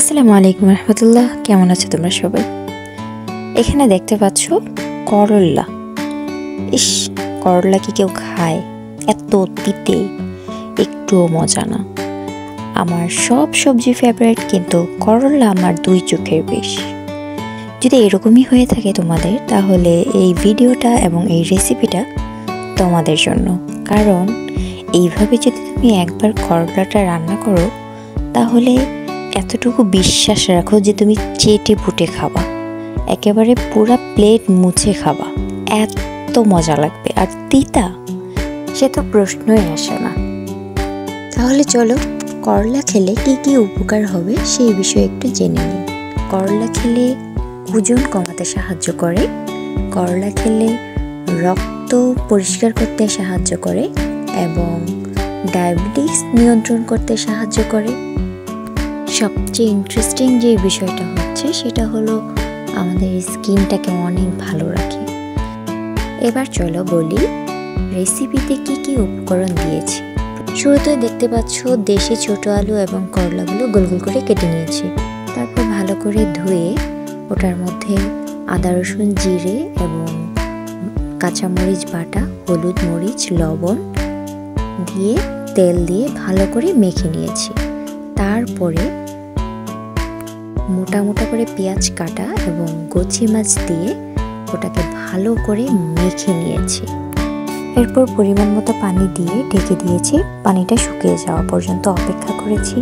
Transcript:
আসসালামু আলাইকুম রহমতুল্লাহ। কেমন আছো তোমরা সবাই? এখানে দেখতে পাচ্ছ করল্লা। ইস, করল্লা কি কেউ খায়? এত তিতে, একটুও মজা না। আমার সব সবজি ফেভারিট, কিন্তু করল্লা আমার দুই চোখের বিষ। যদি এরকমই হয়ে থাকে তোমাদের, তাহলে এই ভিডিওটা এবং এই রেসিপিটা তোমাদের জন্য। কারণ এইভাবে যদি তুমি একবার করল্লাটা রান্না করো, তাহলে এতটুকু বিশ্বাস রাখো যে তুমি চেটে পুটে খাবা, একেবারে পুরা প্লেট মুছে খাবা, এত মজা লাগবে। আর তিতা, সে তো প্রশ্নই আসে না। তাহলে চলো, করলা খেলে কি কি উপকার হবে সেই বিষয়ে একটু জেনে নিই। করলা খেলে ওজন কমাতে সাহায্য করে, করলা খেলে রক্ত পরিষ্কার করতে সাহায্য করে এবং ডায়াবেটিস নিয়ন্ত্রণ করতে সাহায্য করে। সবচেয়ে ইন্টারেস্টিং যে বিষয়টা হচ্ছে সেটা হলো আমাদের স্কিনটাকে অনেক ভালো রাখে। এবার চলো বলি রেসিপিতে কি কি উপকরণ দিয়েছি। শুরুতে দেখতে পাচ্ছ দেশি ছোট আলু এবং করলাগুলো গোল গোল করে কেটে নিয়েছি। তারপর ভালো করে ধুয়ে ওটার মধ্যে আদা রসুন জিরে এবং কাঁচামরিচ বাটা, হলুদ মরিচ লবণ দিয়ে তেল দিয়ে ভালো করে মেখে নিয়েছি। তারপরে মোটা মোটা করে পেঁয়াজ কাটা এবং কচি মাছ দিয়ে ওটাকে ভালো করে মেখে নিয়েছি। এরপর পরিমাণ মতো পানি দিয়ে ঢেকে দিয়েছি। পানিটা শুকিয়ে যাওয়া পর্যন্ত অপেক্ষা করেছি।